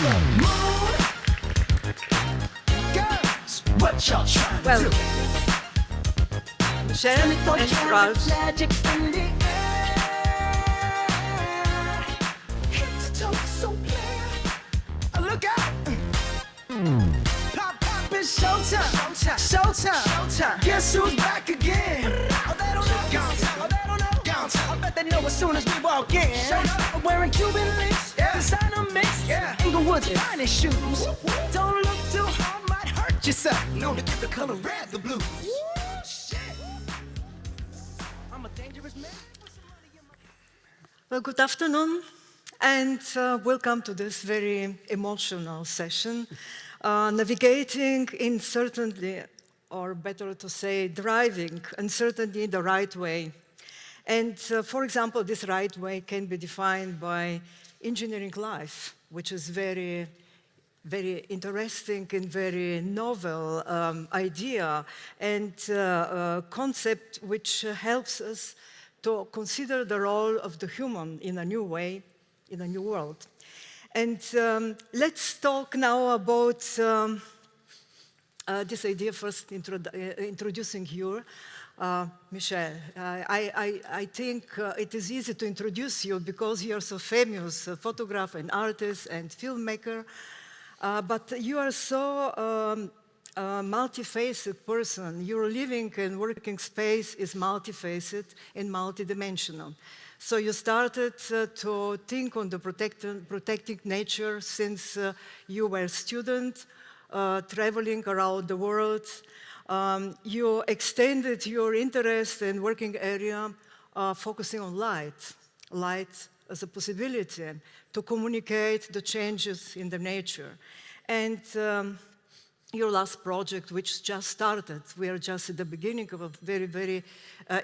Well, Michelle and Ralph. Look out! Pop, pop, it's showtime. Showtime. Guess who's back again? Oh, they don't know. Oh, they don't know. I bet they know as soon as we walk in. I'm wearing Cuban links, designer mix, Inglewood's finest shoes. Don't look too hard, might hurt yourself. Known to give the color red the blues. Shit. I'm a dangerous man. Well, good afternoon, and welcome to this very emotional session, navigating uncertainty, or better to say, driving uncertainty the right way. And for example, this right way can be defined by engineering life, which is very interesting and very novel idea and concept which helps us to consider the role of the human in a new way, in a new world. And let's talk now about this idea first, introducing you. Michelle, I think it is easy to introduce you because you are so famous, a photographer and artist and filmmaker, but you are so multifaceted person. Your living and working space is multifaceted and multidimensional. So you started to think on the protecting nature since you were a student, traveling around the world. You extended your interest and working area focusing on light as a possibility to communicate the changes in the nature. And your last project, which just started, we are just at the beginning of a very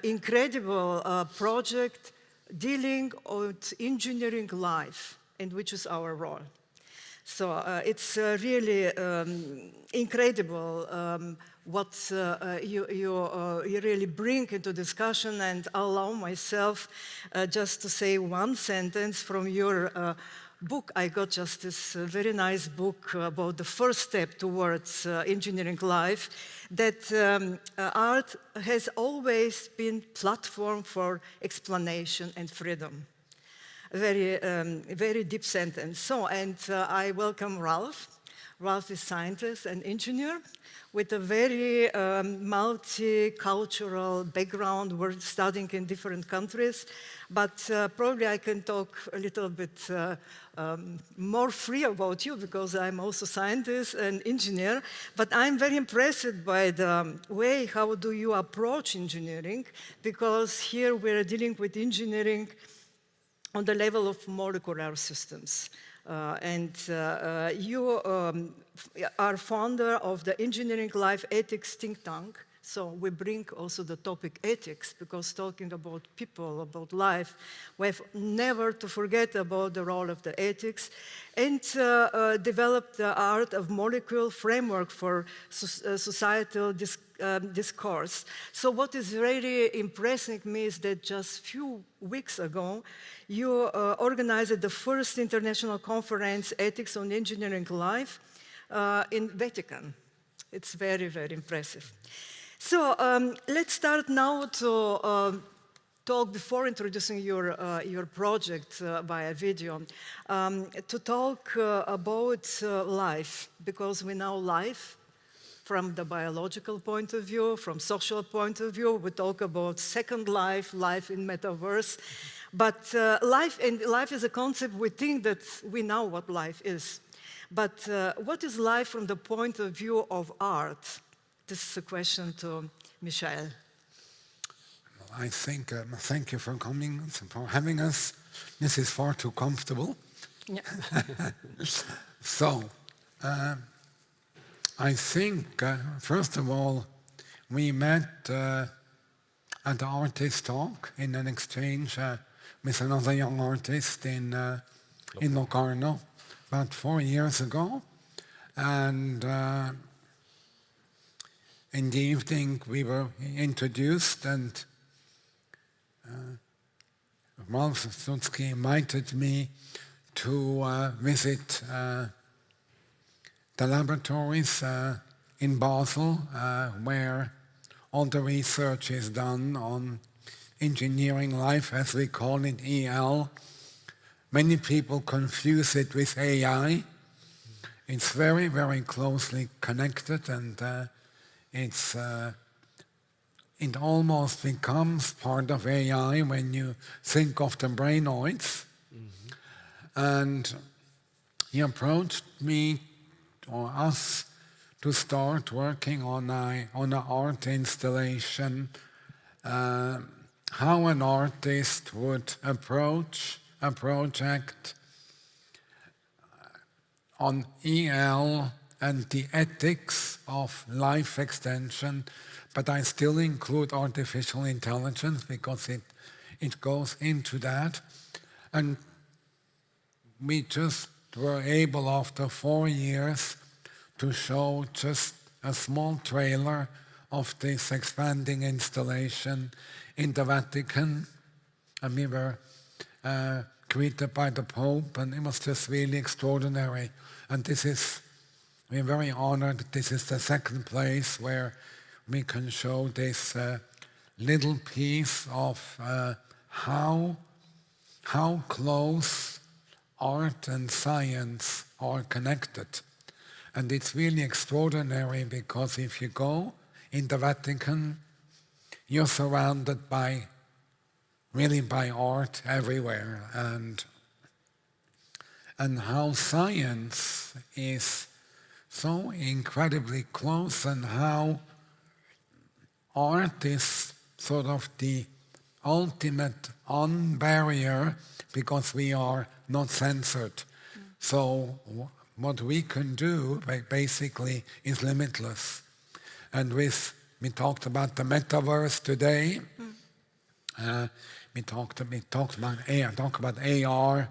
incredible project dealing with engineering life, and which is our role. So it's really incredible what you really bring into discussion, and I'll allow myself just to say one sentence from your book. I got just this very nice book about the first step towards engineering life, that art has always been platform for explanation and freedom. Very deep sentence. So, and I welcome Ralph. Ralph is scientist and engineer with a very multicultural background. We're studying in different countries, but probably I can talk a little bit more free about you because I'm also scientist and engineer, but I'm very impressed by the way how do you approach engineering, because here we're dealing with engineering on the level of molecular systems. You are founder of the Engineering Life Ethics think tank. So we bring also the topic ethics, because talking about people, about life, we have never to forget about the role of the ethics, and develop the art of molecule framework for societal discourse. So what is really impressing me is that just few weeks ago, you organized the first international conference, Ethics on Engineering Life, in Vatican. It's very impressive. So let's start now to talk, before introducing your project via video, to talk about life, because we know life from the biological point of view, from social point of view. We talk about second life, life in metaverse. But life is a concept we think that we know what life is. But what is life from the point of view of art? This is a question to Michelle. I think, thank you for coming, for having us. This is far too comfortable. Yeah. So, I think, first of all, we met at the artist talk in an exchange with another young artist in Locarno about 4 years ago. And in the evening, we were introduced, and Ralph Sutsky invited me to visit the laboratories in Basel, where all the research is done on engineering life, as we call it, EL. Many people confuse it with AI. It's very, very closely connected, and it almost becomes part of AI when you think of the brainoids. And he approached me or us to start working on an art installation, how an artist would approach a project on EL and the ethics of life extension, but I still include artificial intelligence because it goes into that. And we just were able, after 4 years, to show just a small trailer of this expanding installation in the Vatican. And we were greeted by the Pope, and it was just really extraordinary. And we're very honored that this is the second place where we can show this little piece of how close art and science are connected. And it's really extraordinary because if you go in the Vatican, you're surrounded by art everywhere. And how science is so incredibly close, and how art is sort of the ultimate unbarrier because we are not censored. So what we can do basically is limitless. And we talked about the metaverse today. We talked about AR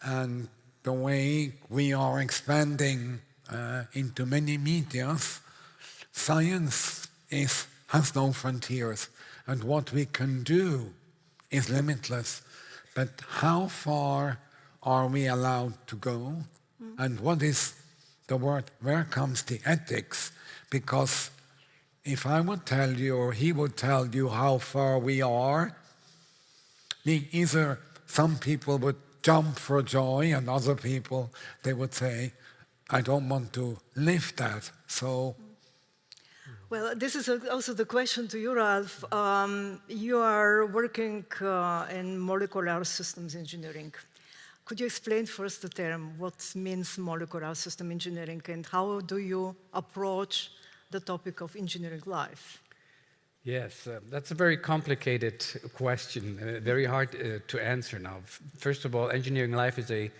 and the way we are expanding into many medias. Science has no frontiers, and what we can do is limitless. But how far are we allowed to go? And what is the word? Where comes the ethics? Because if I would tell you, or he would tell you how far we are, either some people would jump for joy, and other people, they would say, I don't want to live that. So. Well, this is also the question to you, Ralph. You are working in molecular systems engineering. Could you explain first the term, what means molecular system engineering, and how do you approach the topic of engineering life? Yes, that's a very complicated question, very hard to answer now. First of all, engineering life is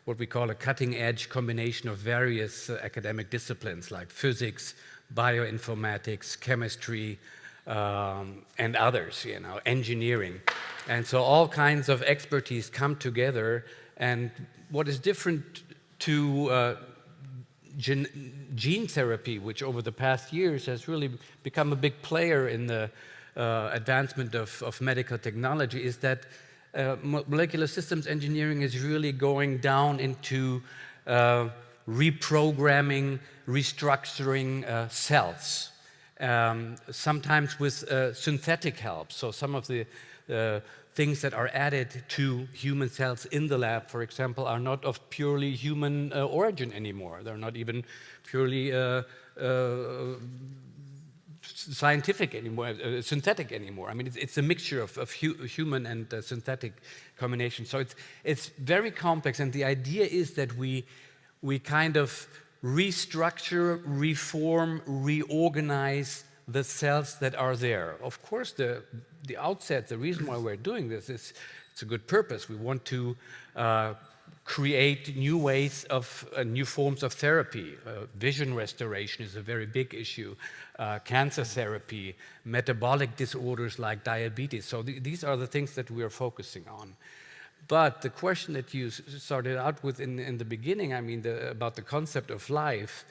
what we call a cutting-edge combination of various academic disciplines like physics, bioinformatics, chemistry, and others, engineering. And so all kinds of expertise come together, and what is different to gene therapy, which over the past years has really become a big player in the advancement of medical technology, is that molecular systems engineering is really going down into reprogramming, restructuring cells, sometimes with synthetic help. So some of the things that are added to human cells in the lab, for example, are not of purely human origin anymore. They're not even purely scientific anymore, synthetic anymore. I mean, it's a mixture of human and synthetic combination. So it's very complex, and the idea is that we kind of restructure, reform, reorganize the cells that are there. Of course, the outset, the reason why we're doing this is it's a good purpose. We want to create new ways of, new forms of therapy. Vision restoration is a very big issue. Cancer therapy, metabolic disorders like diabetes. So these are the things that we are focusing on. But the question that you started out with in the beginning, I mean, about the concept of life,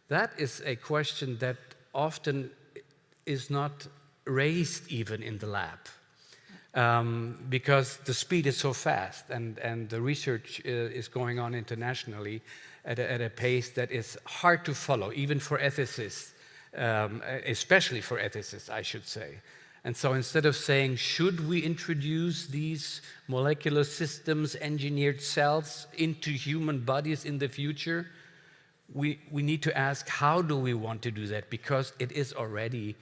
that is a question that often is not raised even in the lab. because the speed is so fast, and the research is going on internationally at a pace that is hard to follow, even for ethicists, especially for ethicists, I should say. And so instead of saying, should we introduce these molecular systems, engineered cells into human bodies in the future, we need to ask, how do we want to do that? Because it is already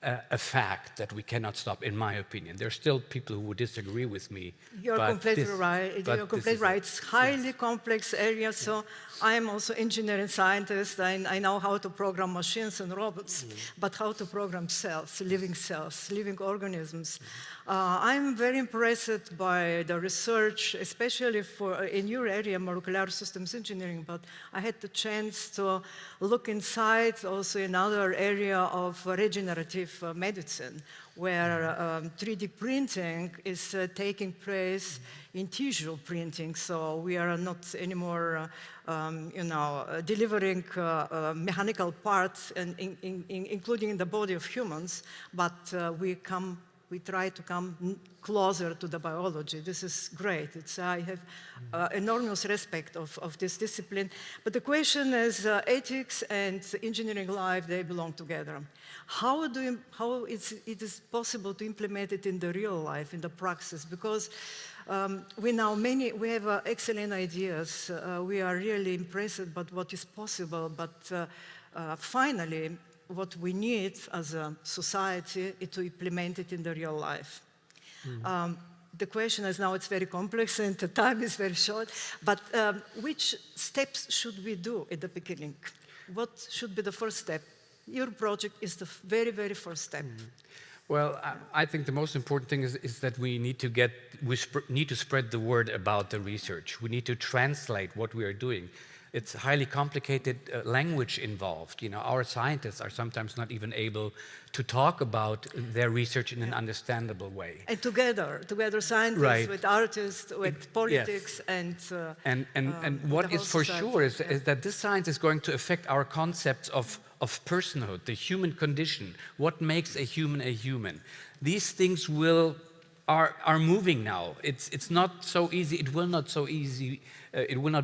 a fact that we cannot stop, in my opinion. There are still people who would disagree with me. You're completely right. You're completely right. It's highly complex area. So I'm also engineer and scientist. I know how to program machines and robots, but how to program cells, living organisms. I'm very impressed by the research, especially in your area, molecular systems engineering, but I had the chance to look inside also another area of regenerative medicine, where 3D printing is taking place in tissue printing. So we are not anymore, delivering mechanical parts, including in the body of humans, but we try to come closer to the biology. This is great. I have enormous respect of this discipline. But the question is, ethics and engineering life, they belong together. How it is possible to implement it in the real life, in the praxis? Because we have excellent ideas. We are really impressed by what is possible, but finally, what we need as a society is to implement it in the real life. The question is now, it's very complex and the time is very short, but which steps should we do at the beginning? What should be the first step? Your project is the very, very first step. Well, I think the most important thing is that we need to spread the word about the research. We need to translate what we are doing. It's highly complicated language involved. Our scientists are sometimes not even able to talk about their research in an understandable way. And together scientists with artists, with politics, yes. And what is for sure is that this science is going to affect our concepts of personhood, the human condition, what makes a human. These things are moving now. It's not so easy. It will not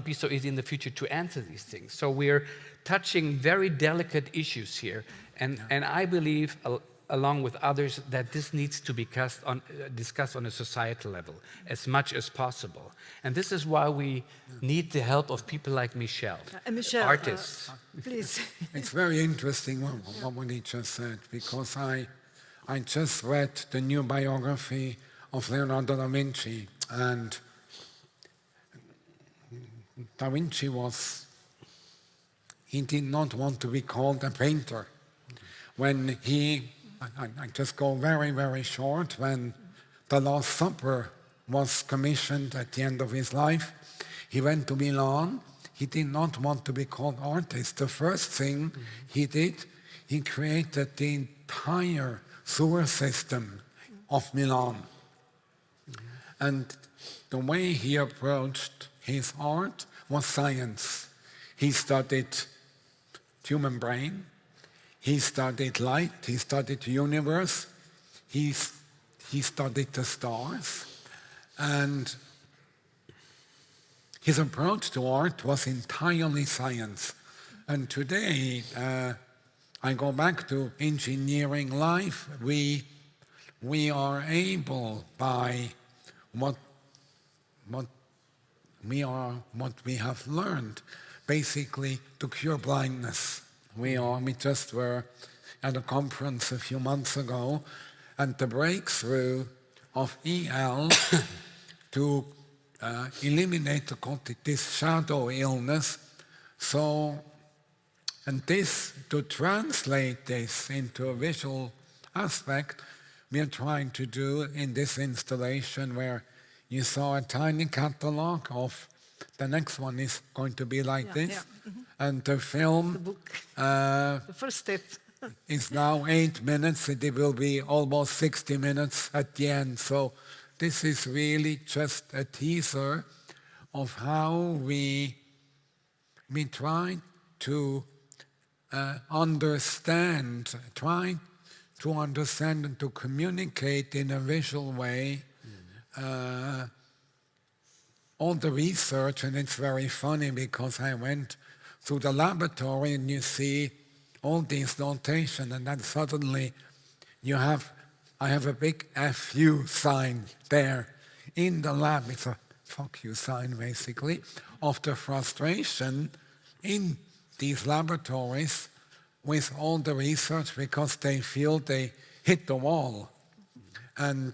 be so easy in the future to answer these things. So we're touching very delicate issues here, and I believe, along with others, that this needs to be discussed on a societal level as much as possible. And this is why we need the help of people like Michel, artists. Please. It's very interesting what he just said, because I just read the new biography of Leonardo da Vinci, and Da Vinci he did not want to be called a painter. When I just go very, very short, when the Last Supper was commissioned at the end of his life, he went to Milan. He did not want to be called artist. The first thing he did, he created the entire sewer system of Milan. And the way he approached his art was science. He studied human brain, he studied light, he studied the universe, he studied the stars, and his approach to art was entirely science. And today, I go back to engineering life. We are able, by what we have learned, basically to cure blindness. We just were at a conference a few months ago, and the breakthrough of EL to eliminate this shadow illness. So, and to translate this into a visual aspect, we are trying to do in this installation, where you saw a tiny catalog of, the next one is going to be like this. And the film, the book. The first step. is now 8 minutes. It will be almost 60 minutes at the end. So this is really just a teaser of how we try to understand, try to understand and to communicate in a visual way all the research. And it's very funny because I went through the laboratory and you see all these notation, and then suddenly I have a big FU sign there in the lab. It's a fuck you sign, basically, of the frustration in these laboratories with all the research, because they feel they hit the wall. And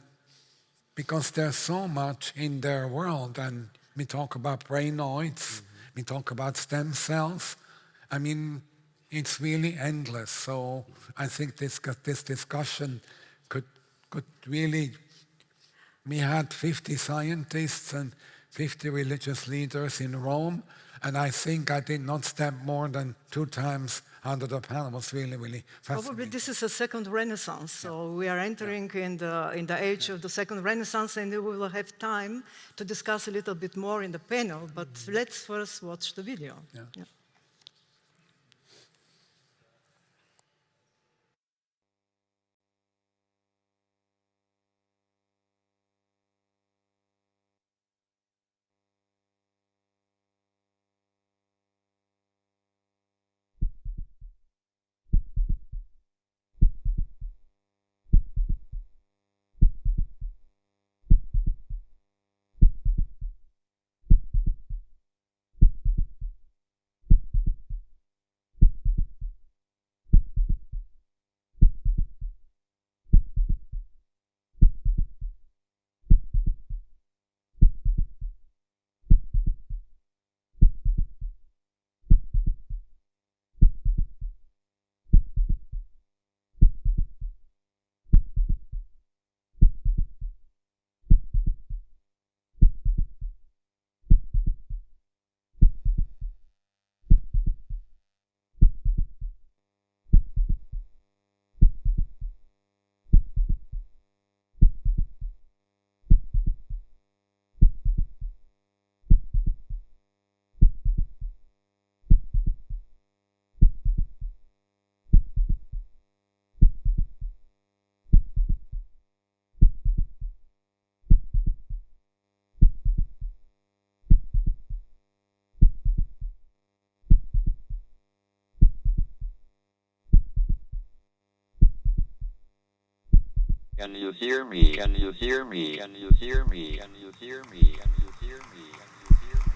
because there's so much in their world, and we talk about brainoids, we talk about stem cells. I mean, it's really endless. So I think this discussion could really, we had 50 scientists and 50 religious leaders in Rome, and I think I did not step more than 2 times under the panel. It was really, really fascinating. Probably this is a second renaissance, so we are entering in the age of the second renaissance, and we will have time to discuss a little bit more in the panel, but let's first watch the video. Yeah. Can you hear me? Can you hear me? Can you hear me? Can you hear me? Can you hear me? Can you hear me?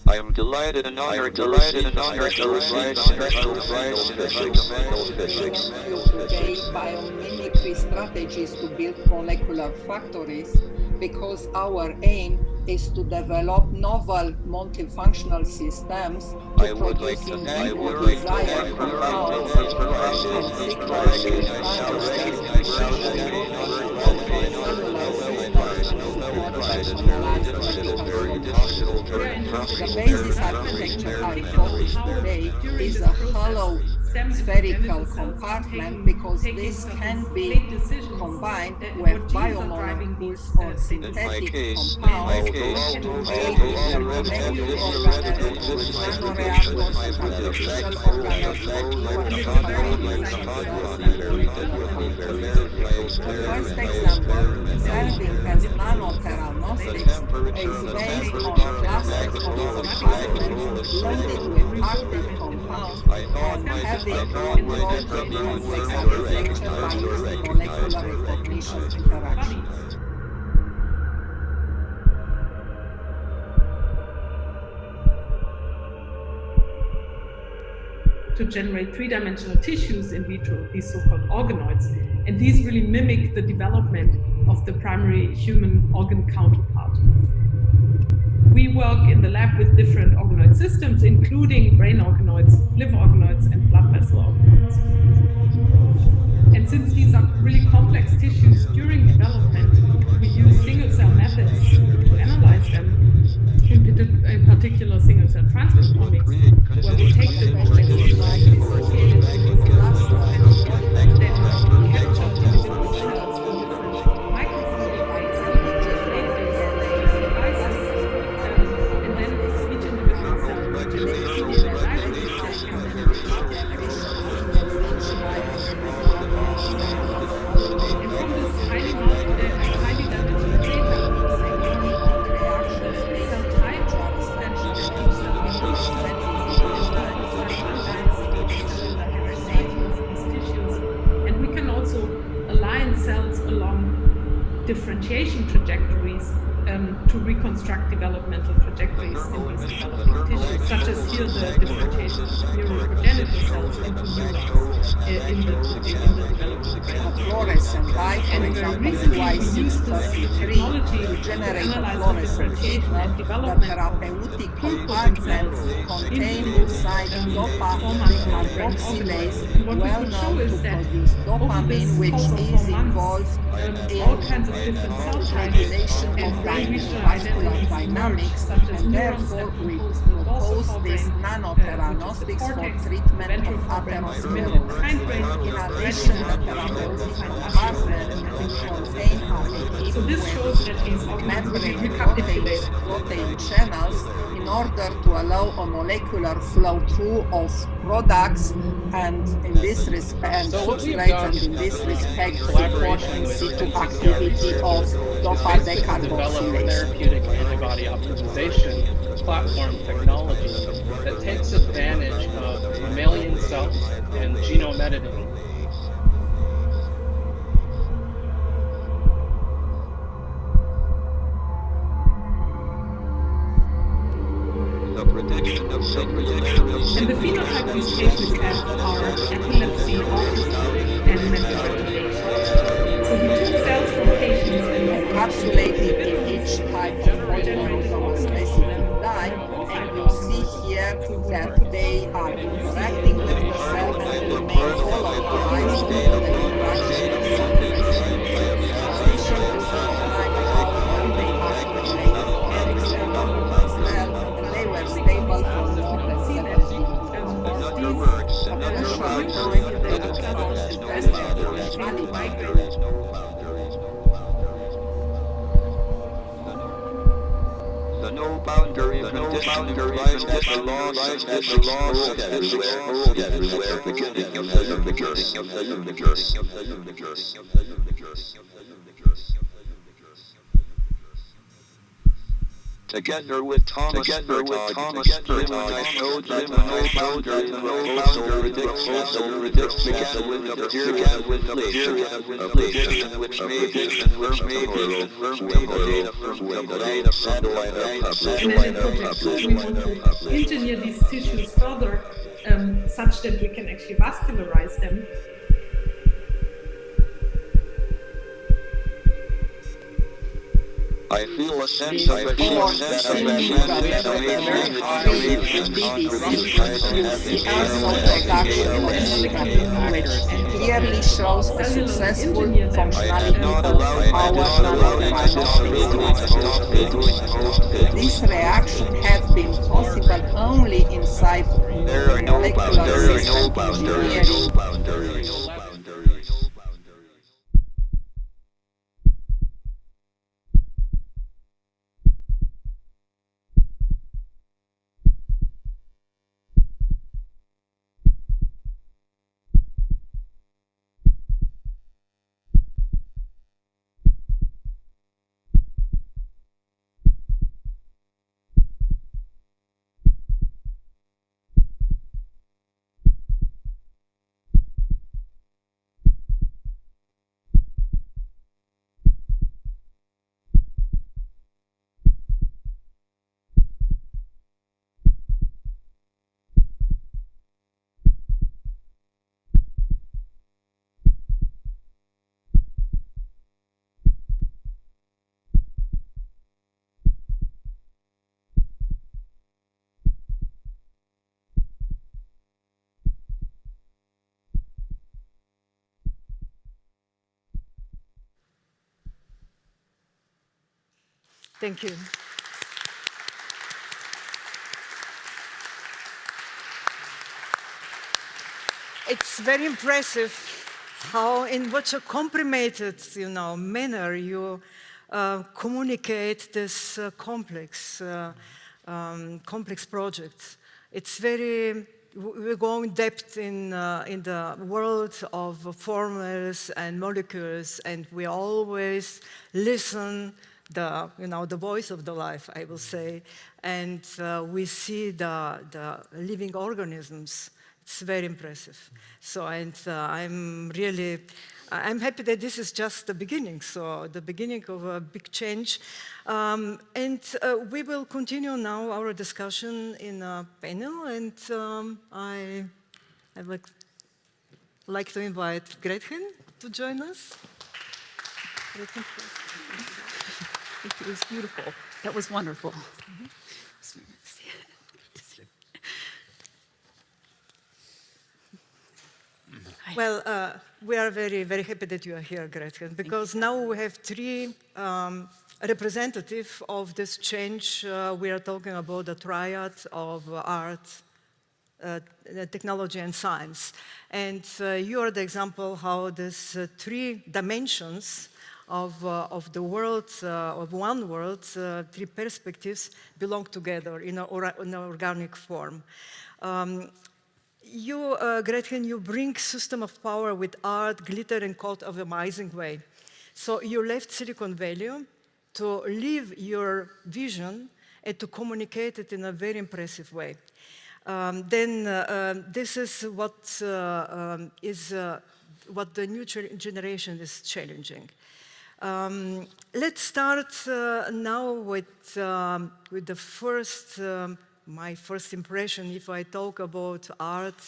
I am delighted and honored to receive special physics. Today, biomimicry strategies to build molecular factories, because our aim is to develop novel multifunctional systems to produce in vivo desired compounds and sequence the basis architecture I focus today is a hollow spherical compartment, because this can be combined with biomolecules or synthetic compounds to make molecular organisms, nanoreactors, and artificial organisms. The first example, serving as nanotheranostics, is based on clusters of compartments loaded with active compounds and having controlled complex architecture by using molecular recognition interactions. To generate three-dimensional tissues in vitro, these so-called organoids, and these really mimic the development of the primary human organ counterpart. We work in the lab with different organoid systems, including brain organoids, liver organoids, and blood vessel organoids. And since these are really complex tissues during development, we use single-cell methods to analyze them, in particular single-cell transcriptomics, where we take the complex tissues associated with the cluster and then capture individual cells from different microfluidics and devices, and then each individual cell differentiation trajectories to reconstruct developmental trajectories in these developing tissues, such as here the differentiation of neuroprogenitor cells into neurons in the developing brain. Fluorescent dye, for And very example, recently, we used this QI33 technology to to generate a analyze the fluorescent differentiation signal. and The development of therapeutic pluripotent compartment cells contained into inside dopa formats of the brain decarboxylase, organoids. And what we well could show known to is that produce over this dopamine, which course of is 4 months, involved all in kinds of different cell types regulation and of brain regional vascular identities emerged, dynamics, such as and neurons therefore that we compose the dorsal propose this forebrain, which is the nanotheranostics for cortex, the treatment ventral of forebrain, which is the middle and atherosclerosis. hindbrain, In addition, retina, the and therapeutic defined compartment vascular will neurones. contain are equipped So this with shows that these organoids really membrane recapitulate protein channels in order to allow a molecular flow through of products and in this respect and So what we've substrates, done, and in this respect support collaboration in with situ NCCR activity of is dopa basically to develop decarboxylase. therapeutic antibody optimization platform technology that takes advantage of mammalian cells and genome editing. And the phenotype these patients have are epilepsy, autism, and mental retardation. So we took cells from patients and Encapsulated in each type of polymerosome specific dye, and you see here that they are interacting with the cell and remain co-localized until the interaction is suppressed. In addition, to describe how long they are correlated to external cell, and they were stable for more than 72 hours. A crucial point that you cannot address the functionality. The no boundary condition implies that the laws of physics move everywhere, beginning of the universe. Together with Thomas Bertog, I showed that the no boundary proposal predicts began with the period of inflation, which may be confirmed tomorrow with the data satellite And then in project 2, we want to engineer these tissues further such that we can actually vascularize them. I feel a sense of which clearly shows the successful functionality of our nanotheranostics. This reaction has been possible only inside molecular system engineering. Thank you. It's very impressive how, in such a comprimated, manner you communicate this complex project. It's very. We go in depth in the world of formulas and molecules, and we always listen the voice of the life, I will say, and we see the living organisms. It's very impressive. So, and I'm really I'm happy that this is just the beginning, so the beginning of a big change. We will continue now our discussion in a panel, and I would like to invite Gretchen to join us. Gretchen, please. Thank you. It was beautiful. That was wonderful. Well, we are very, very happy that you are here, Gretchen, because now we have three representatives of this change. We are talking about the triad of art, technology, and science. And you are the example how these three dimensions of the world, of one world, three perspectives belong together in an organic form. You, Gretchen, you bring system of power with art, glitter, and code of amazing way. So you left Silicon Valley to live your vision and to communicate it in a very impressive way. This is what the new generation is challenging. Let's start now with the first. My first impression, if I talk about art,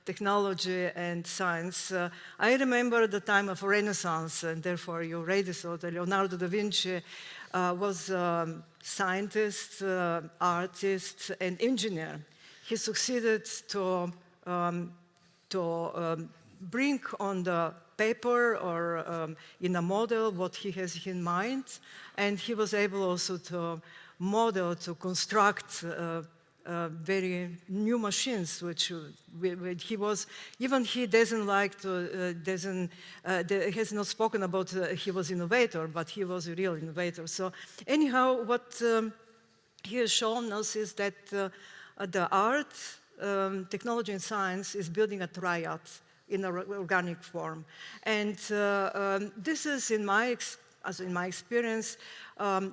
technology, and science, I remember the time of Renaissance, and therefore you already saw that Leonardo da Vinci was a scientist, artist, and engineer. He succeeded to bring on the paper or in a model what he has in mind, and he was able also to model, to construct very new machines, which he was, even he doesn't like to, has not spoken about he was innovator, but he was a real innovator. So anyhow, what he has shown us is that the art, technology, and science is building a triad in an organic form. And this is, in my experience,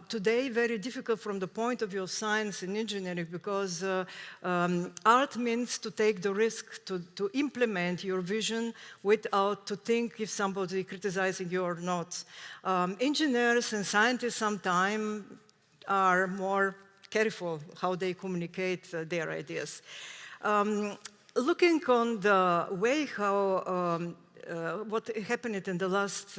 today very difficult from the point of view of science and engineering, because art means to take the risk to implement your vision without to think if somebody is criticizing you or not. Engineers and scientists sometimes are more careful how they communicate their ideas. Looking on the way how what happened in the last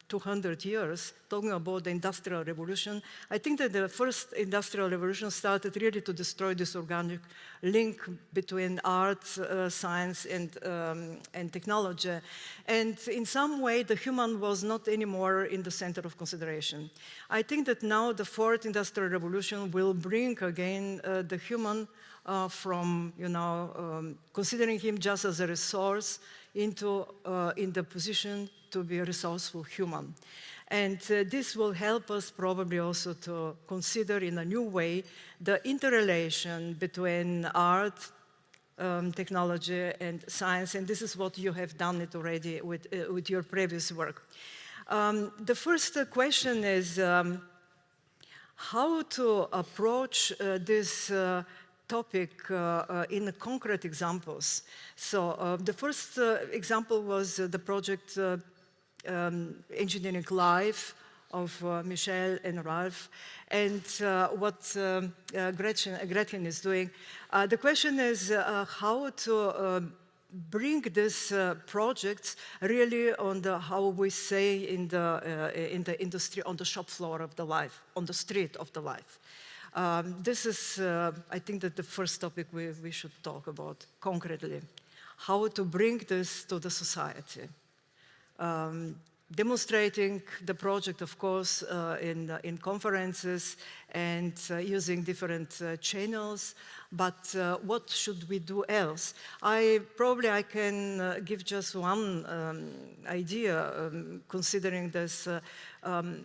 200 years, talking about the Industrial Revolution, I think that the first Industrial Revolution started really to destroy this organic link between art, science, and technology. And in some way, the human was not anymore in the center of consideration. I think that now the fourth Industrial Revolution will bring again the human from, considering him just as a resource into in the position to be a resourceful human. And this will help us probably also to consider in a new way the interrelation between art, technology, and science. And this is what you have done it already with your previous work. The first question is how to approach this topic in concrete examples. So the first example was the project Engineering Life of Michel and Ralph, and what Gretchen is doing. The question is how to bring these projects really on the, how we say in the industry, on the shop floor of the life, on the street of the life. This is, I think, that the first topic we should talk about concretely. How to bring this to the society. Demonstrating the project, of course, in conferences and using different channels, but what should we do else? I can give just one idea, considering this,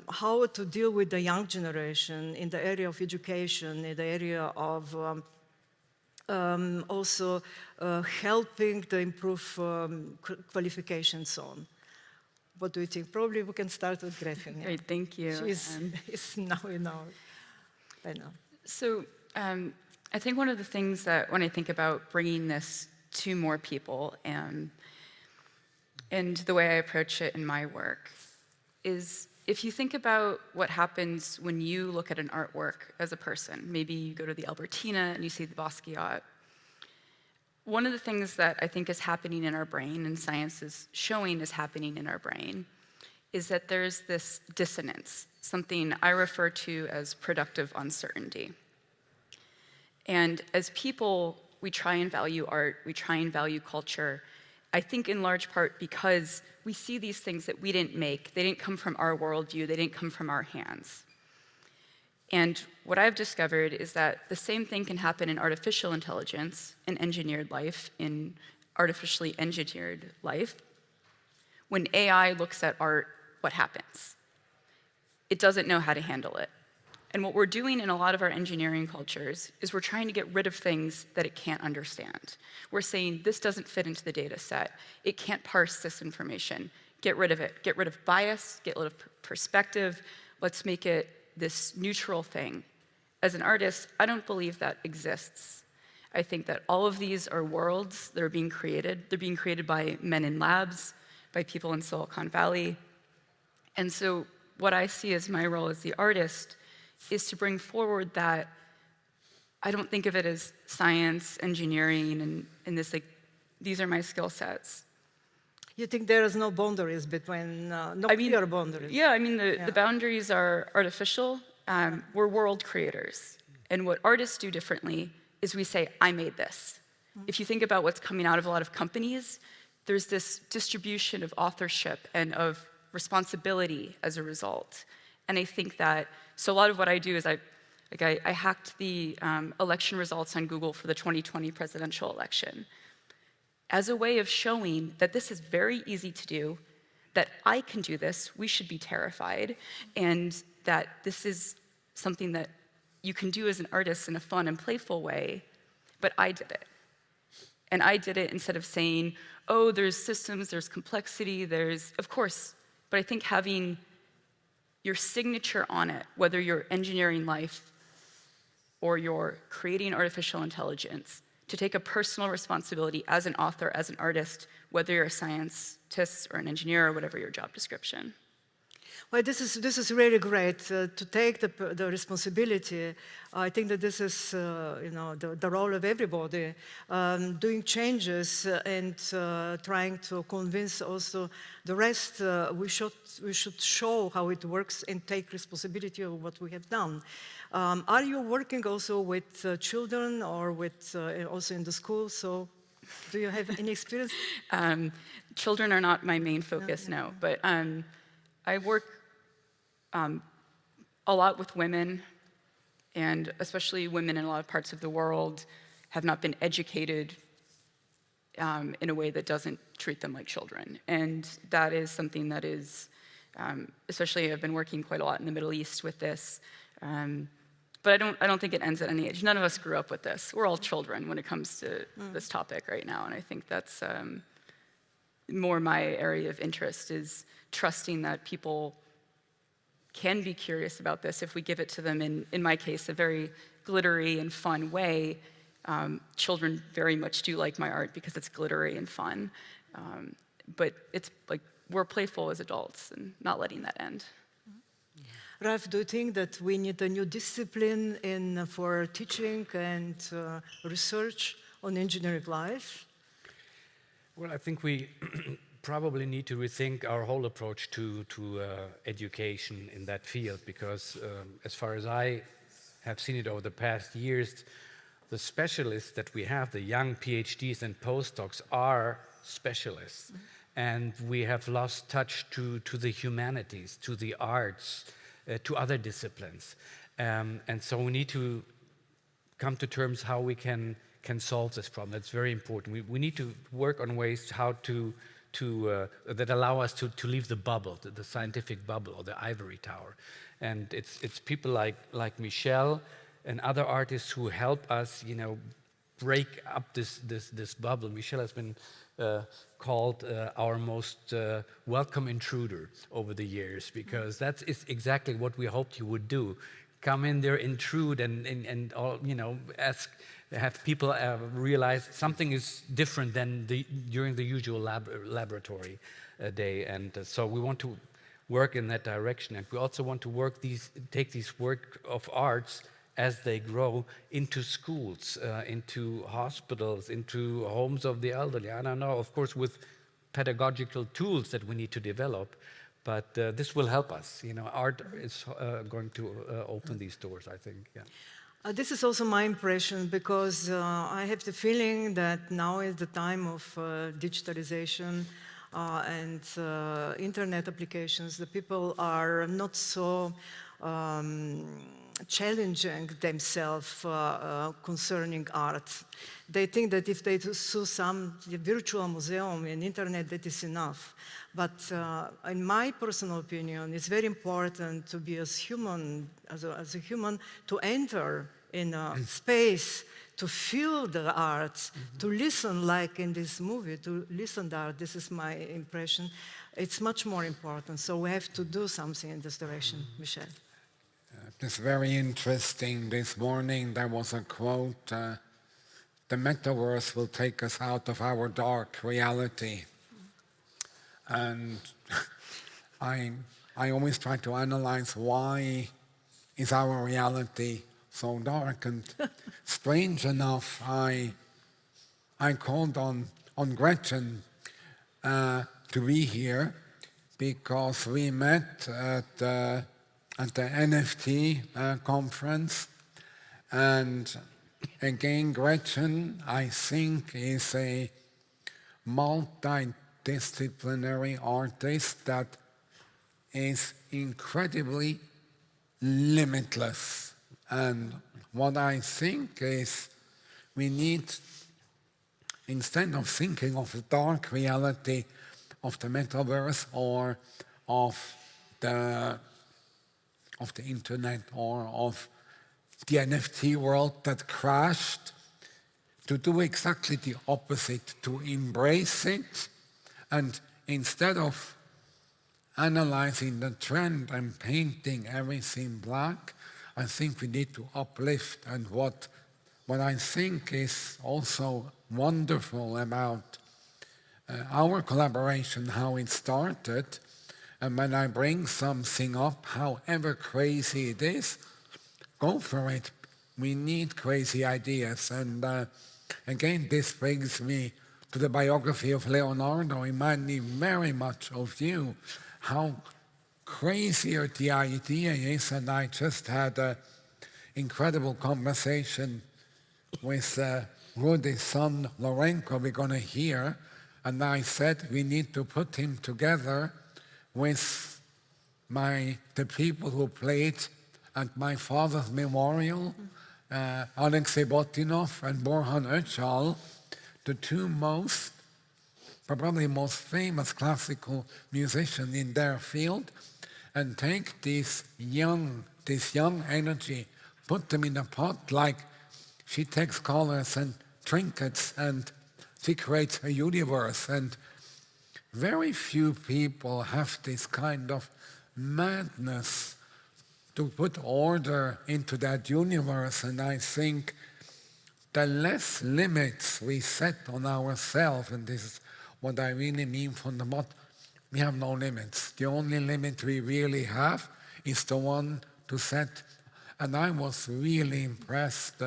how to deal with the young generation in the area of education, in the area of also helping to improve qualifications so on. What do you think? Probably we can start with Gretchen. Yeah. Great, thank you. She's now in our panel. So I think one of the things that when I think about bringing this to more people, and the way I approach it in my work is if you think about what happens when you look at an artwork as a person, maybe you go to the Albertina and you see the Basquiat. One of the things that I think is happening in our brain, and science is showing is happening in our brain, is that there's this dissonance, something I refer to as productive uncertainty. And as people, we try and value art, we try and value culture, I think in large part because we see these things that we didn't make. They didn't come from our worldview, they didn't come from our hands. And what I've discovered is that the same thing can happen in artificial intelligence, in engineered life, in artificially engineered life. When AI looks at art, what happens? It doesn't know how to handle it. And what we're doing in a lot of our engineering cultures is we're trying to get rid of things that it can't understand. We're saying, this doesn't fit into the data set. It can't parse this information. Get rid of it. Get rid of bias, get rid of perspective. Let's make it this neutral thing. As an artist, I don't believe that exists. I think that all of these are worlds that are being created. They're being created by men in labs, by people in Silicon Valley. And so what I see as my role as the artist is to bring forward that I don't think of it as science, engineering, and this, like, these are my skill sets. You think there is no boundaries between, clear boundaries? Yeah, I mean, the boundaries are artificial. We're world creators. And what artists do differently is we say, I made this. If you think about what's coming out of a lot of companies, there's this distribution of authorship and of responsibility as a result. And I think that, so a lot of what I do is I hacked the election results on Google for the 2020 presidential election as a way of showing that this is very easy to do, that I can do this, we should be terrified, and that this is something that you can do as an artist in a fun and playful way, but I did it. And I did it instead of saying, oh, there's systems, there's complexity, of course, but I think having your signature on it, whether you're engineering life or you're creating artificial intelligence, to take a personal responsibility as an author, as an artist, whether you're a scientist or an engineer or whatever your job description. Well, this is really great to take the responsibility. I think that this is the role of everybody, doing changes and trying to convince also the rest. We should show how it works and take responsibility of what we have done. Are you working also with children or with also in the school? So, do you have any experience? Children are not my main focus, no. But I work a lot with women, and especially women in a lot of parts of the world have not been educated in a way that doesn't treat them like children. And that is something that is, especially I've been working quite a lot in the Middle East with this, but I don't think it ends at any age. None of us grew up with this. We're all children when it comes to this topic right now, and I think that's more my area of interest, is trusting that people can be curious about this if we give it to them in my case, a very glittery and fun way. Children very much do like my art because it's glittery and fun. But it's like we're playful as adults and not letting that end. Ralph, do you think that we need a new discipline for teaching and research on engineering life? Well, I think we probably need to rethink our whole approach to education in that field, because as far as I have seen it over the past years, the specialists that we have, the young PhDs and postdocs, are specialists. And we have lost touch to the humanities, to the arts, to other disciplines. And so we need to come to terms how we can solve this problem. That's very important. We need to work on ways how that allow us to leave the bubble, the scientific bubble or the ivory tower. And it's people like Michel and other artists who help us, break up this bubble. Michel has been called our most welcome intruder over the years, because that is exactly what we hoped you would do. come in there, intrude, and all, you know, have people realize something is different than during the usual laboratory day. And so we want to work in that direction. And we also want to take these work of arts as they grow into schools, into hospitals, into homes of the elderly. I don't know, of course, with pedagogical tools that we need to develop, but this will help us. You know, art is going to open these doors, I think. Yeah. This is also my impression, because I have the feeling that now is the time of digitalization and internet applications. The people are not so challenging themselves concerning art. They think that if they do some virtual museum in internet, that is enough. But in my personal opinion, it's very important to be as a human, to enter in a space, to feel the art, to listen, like in this movie, to listen to art. This is my impression. It's much more important. So we have to do something in this direction, Michel. It's very interesting. This morning there was a quote, the metaverse will take us out of our dark reality. And I always try to analyze why is our reality so dark. And strange enough, I called on Gretchen to be here because we met at the NFT conference. And again, Gretchen, I think, is a multidisciplinary artist that is incredibly limitless. And what I think is we need, instead of thinking of the dark reality of the metaverse or of the internet or of the NFT world that crashed, to do exactly the opposite, to embrace it, and instead of analyzing the trend and painting everything black, I think we need to uplift. And what I think is also wonderful about our collaboration, how it started, and when I bring something up, however crazy it is, go for it. We need crazy ideas. And again, this brings me to the biography of Leonardo. It reminded me very much of you, how crazier the idea is. And I just had an incredible conversation with Rudy's son, Lorenko, we're going to hear. And I said we need to put him together with the people who played at my father's memorial, Alexei Botinov and Borhan Öcal, the two probably most famous classical musicians in their field, and take this young energy, put them in a pot like she takes colors and trinkets and she creates a universe. And very few people have this kind of madness to put order into that universe. And I think the less limits we set on ourselves, and this is what I really mean from the bottom, we have no limits. The only limit we really have is the one to set. And I was really impressed.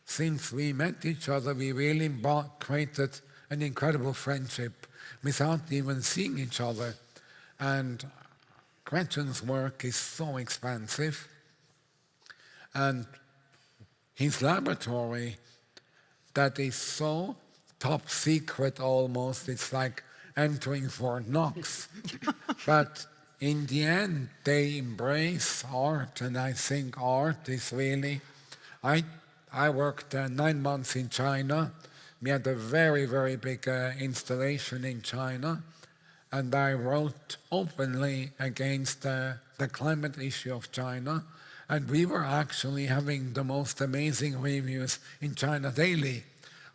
Since we met each other, we really created an incredible friendship without even seeing each other. And Gretchen's work is so expansive. And his laboratory, that is so top secret almost, it's like entering Fort Knox. But in the end, they embrace art, and I think art is really... I worked 9 months in China. We had a very, very big installation in China, and I wrote openly against the climate issue of China, and we were actually having the most amazing reviews in China Daily.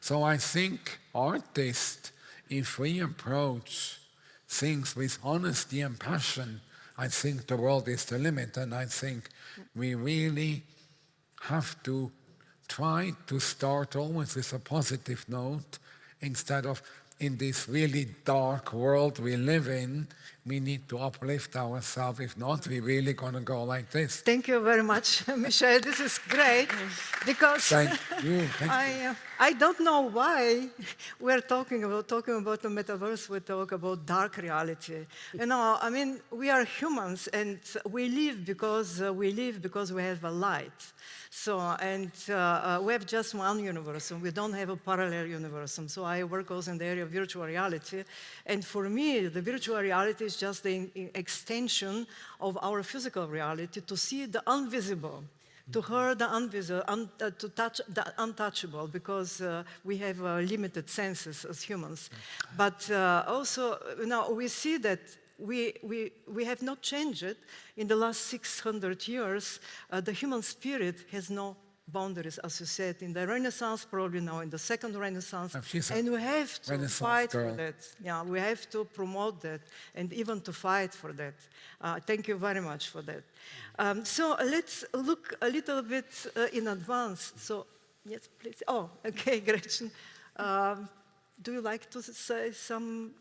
So I think artists, if we approach things with honesty and passion, I think the world is the limit, and I think we really have to try to start always with a positive note instead of in this really dark world we live in. We need to uplift ourselves. If not, we're really going to go like this. Thank you very much, Michelle. This is great because Thank you. I don't know why we're talking about the metaverse. We talk about dark reality. You know, I mean, we are humans, and we live because we have a light. So, and we have just one universe, and we don't have a parallel universe. And so I work also in the area of virtual reality. And for me, the virtual reality is just the extension of our physical reality to see the invisible, to hear the invisible, to touch the untouchable, because we have limited senses as humans. But also, you know, we see that we have not changed it. In the last 600 years, the human spirit has no boundaries, as you said, in the Renaissance, probably now in the second Renaissance. And we have to fight for that. Yeah, we have to promote that and even to fight for that. Thank you very much for that. So let's look a little bit in advance. So, yes, please. Oh, okay, Gretchen. Do you like to say some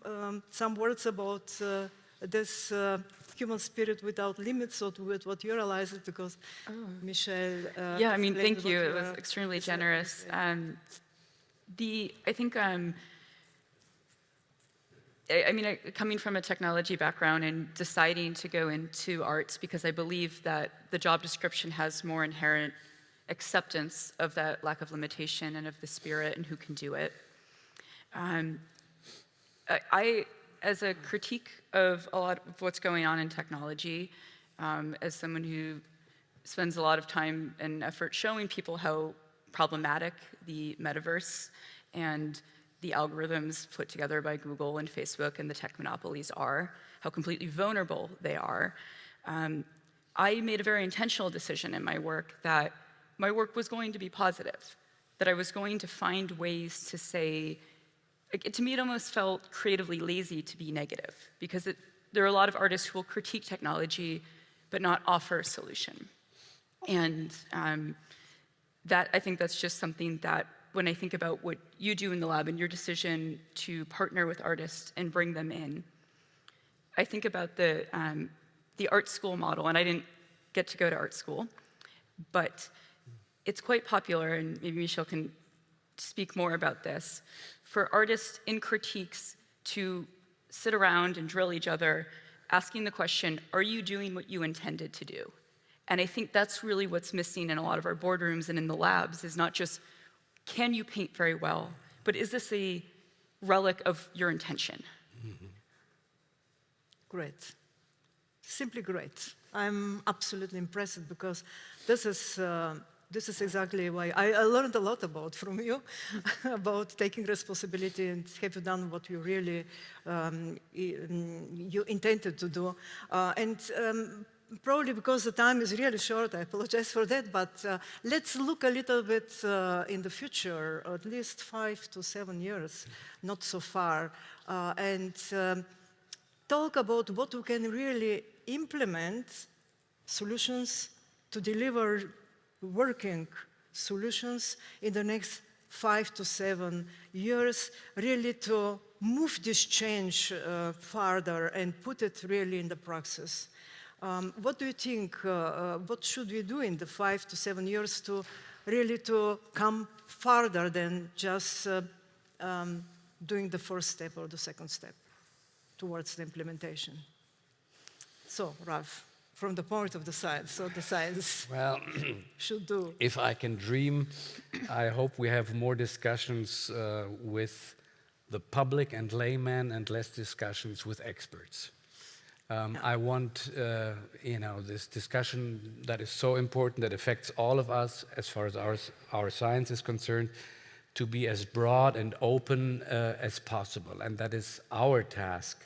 words about this human spirit without limits, or with what you realize? Because Michelle. Yeah, I mean, thank you. It was extremely generous. I think, I mean, coming from a technology background and deciding to go into arts, because I believe that the job description has more inherent acceptance of that lack of limitation and of the spirit and who can do it. As a critique of a lot of what's going on in technology, as someone who spends a lot of time and effort showing people how problematic the metaverse and the algorithms put together by Google and Facebook and the tech monopolies are, how completely vulnerable they are, I made a very intentional decision in my work that my work was going to be positive, that I was going to find ways to say, to me, it almost felt creatively lazy to be negative, because there are a lot of artists who will critique technology but not offer a solution. And I think that's just something that, when I think about what you do in the lab and your decision to partner with artists and bring them in, I think about the art school model, and I didn't get to go to art school, but it's quite popular, and maybe Michelle can speak more about this, for artists in critiques to sit around and drill each other, asking the question, are you doing what you intended to do? And I think that's really what's missing in a lot of our boardrooms and in the labs, is not just, can you paint very well, but is this a relic of your intention? Mm-hmm. Great. Simply great. I'm absolutely impressed, because this is exactly why I learned a lot from you, about taking responsibility and have you done what you really you intended to do. Probably because the time is really short, I apologize for that, but let's look a little bit in the future, at least 5 to 7 years, not so far, and talk about what we can really implement, solutions to deliver working solutions in the next 5 to 7 years, really to move this change farther and put it really in the praxis. What do you think, what should we do in the 5 to 7 years to really to come farther than just doing the first step or the second step towards the implementation? So, Ralph, from the point of the science, so the science should do. If I can dream, I hope we have more discussions with the public and laymen and less discussions with experts. I want, this discussion that is so important, that affects all of us as far as our science is concerned, to be as broad and open as possible. And that is our task,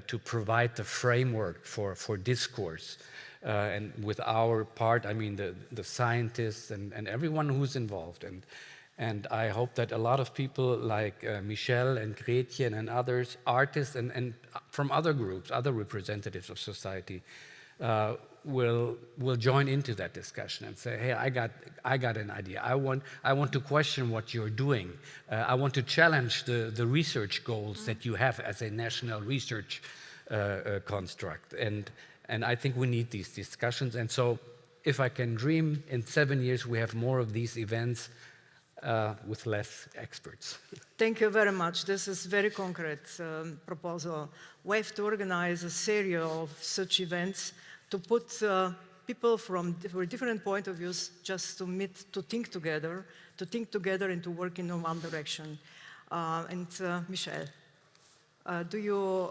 to provide the framework for discourse. And with our part, I mean the scientists and everyone who's involved. And I hope that a lot of people like Michel and Gretchen and others, artists and from other groups, other representatives of society, will join into that discussion and say, hey, I got an idea. I want to question what you're doing. I want to challenge the research goals that you have as a national research construct. And I think we need these discussions. And so if I can dream, in 7 years we have more of these events with less experts. Thank you very much. This is very concrete proposal. We have to organize a series of such events to put people from different point of views just to meet, to think together and to work in one direction. Michel, do you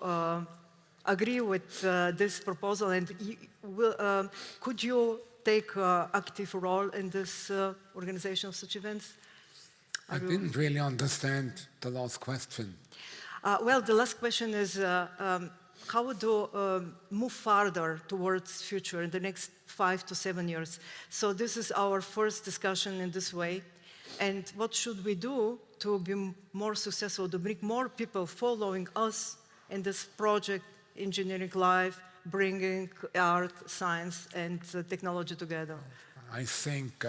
agree with this proposal, and could you take an active role in this organization of such events? I didn't really understand the last question. Well, the last question is how to move farther towards future in the next 5 to 7 years. So this is our first discussion in this way. And what should we do to be more successful, to bring more people following us in this project, Engineering Life, bringing art, science, and technology together? I think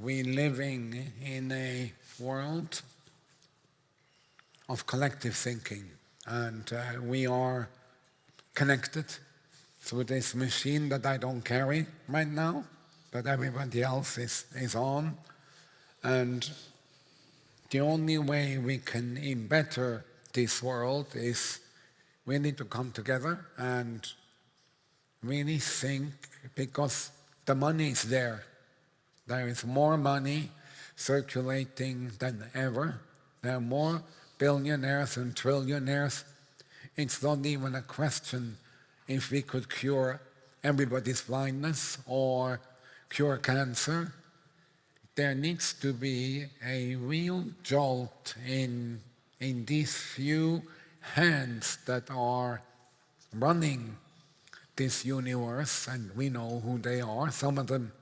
we're living in a world of collective thinking, and we are connected through this machine that I don't carry right now, but everybody else is on. And the only way we can better this world is we need to come together and really think, because the money is there. There is more money circulating than ever. There are more billionaires and trillionaires. It's not even a question if we could cure everybody's blindness or cure cancer. There needs to be a real jolt in these few hands that are running this universe, and we know who they are. Some of them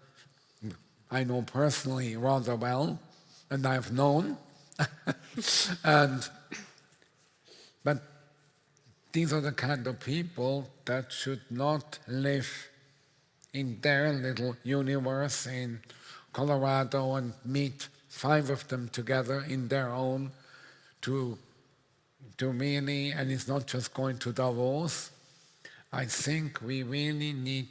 I know personally rather well, and I've known. But these are the kind of people that should not live in their little universe in Colorado and meet 5 of them together in their own to really, and it's not just going to Davos. I think we really need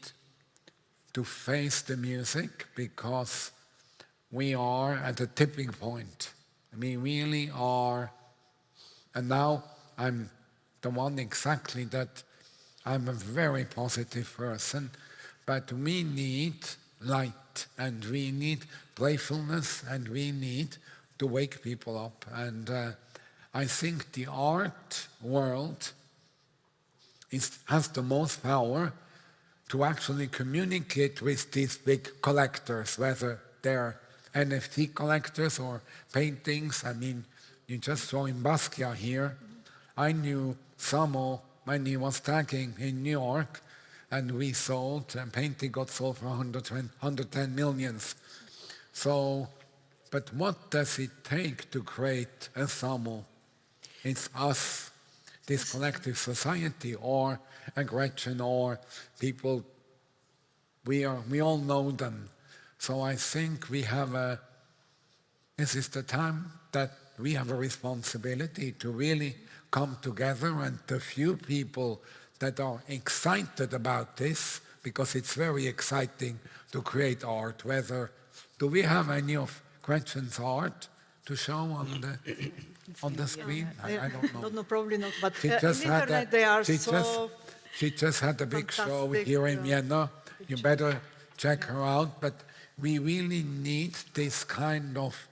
to face the music, because we are at a tipping point. We really are. And now I'm the one exactly that I'm a very positive person, but we need light, and we need playfulness, and we need to wake people up. And I think the art world has the most power to actually communicate with these big collectors, whether they're NFT collectors or paintings. I mean, you just saw in Basquiat here. I knew Samo when he was tagging in New York, and we sold, and painting got sold for 110 millions. So, but what does it take to create a Samo? It's us, this collective society, or a Gretchen, or people, we all know them. So I think this is the time that we have a responsibility to really come together, and the few people that are excited about this, because it's very exciting to create art. Do we have any of Gretchen's art to show on the screen? I don't know. No, probably not. But She just in had internet, a- they are she so She just had a big show fantastic, here in Vienna. You better check her out. But we really need this kind of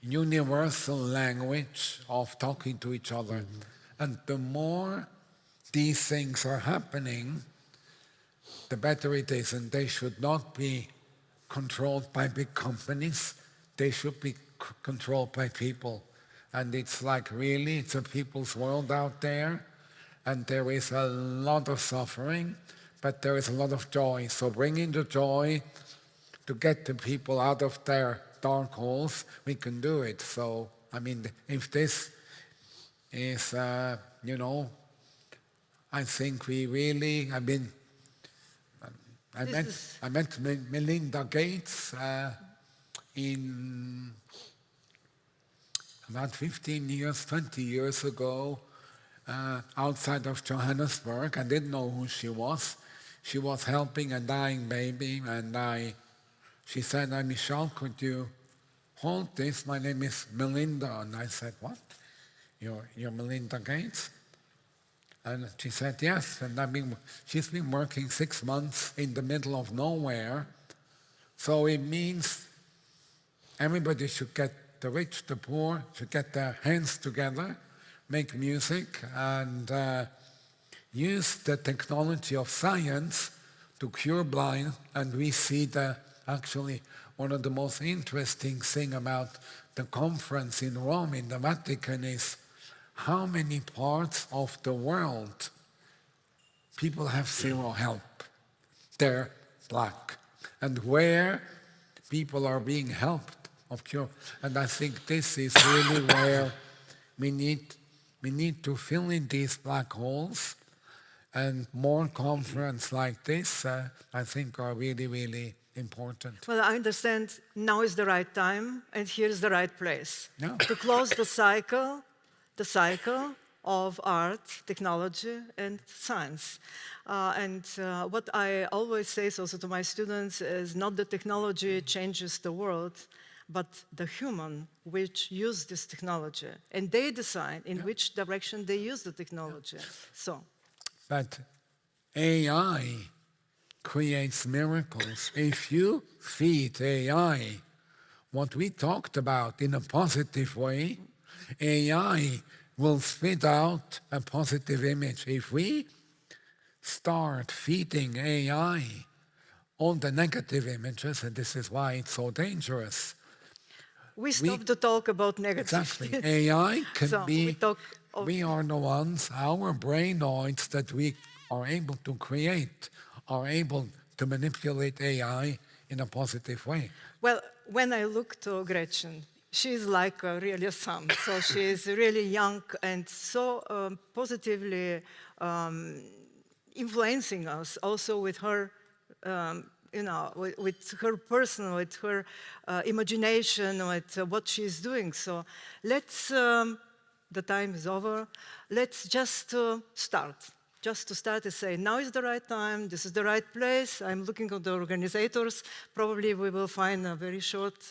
universal language of talking to each other. And the more these things are happening, the better it is. And they should not be controlled by big companies. They should be controlled by people. And it's like, really, it's a people's world out there. And there is a lot of suffering, but there is a lot of joy. So bringing the joy to get the people out of their dark holes, we can do it. So, I mean, if this is, you know, I think we really, I mean, I met Melinda Gates in about 15 years, 20 years ago, outside of Johannesburg. I didn't know who she was. She was helping a dying baby, and she said, Michelle, could you hold this? My name is Melinda. And I said, what? You're Melinda Gates? And she said, yes. And she's been working 6 months in the middle of nowhere. So it means everybody should get, the rich, the poor, should get their hands together, make music, and use the technology of science to cure blind. And we see actually one of the most interesting things about the conference in Rome, in the Vatican, is how many parts of the world people have zero help. They're black. And where people are being helped of cure. And I think this is really where we need to fill in these black holes, and more conferences like this, I think, are really, really important. Well, I understand now is the right time, and here's the right place Yeah. to close the cycle of art, technology, and science. What I always say also to my students is not the technology changes the world, but the human which use this technology. And they decide in which direction they use the technology. So. But AI creates miracles. If you feed AI what we talked about in a positive way, AI will spit out a positive image. If we start feeding AI all the negative images, and this is why it's so dangerous. We stop to talk about negative. Exactly. AI can so be, we are the ones, our brainoids that we are able to create, are able to manipulate AI in a positive way. Well, when I look to Gretchen, she's like really a son. So she's really young and so positively influencing us also with her you know, with her person, with her imagination, with what she's doing. So let's, the time is over, let's just start. Just to start and say, now is the right time, this is the right place. I'm looking at the organizers. Probably we will find a very short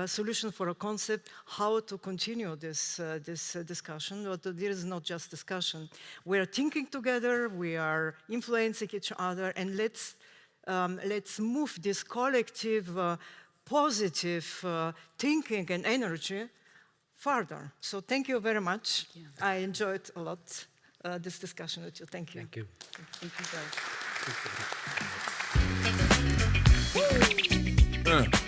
solution for a concept, how to continue this discussion. But there is not just discussion. We are thinking together, we are influencing each other, and let's move this collective, positive thinking and energy further. So thank you very much. I enjoyed a lot this discussion with you. Thank you. Thank you. Thank you both.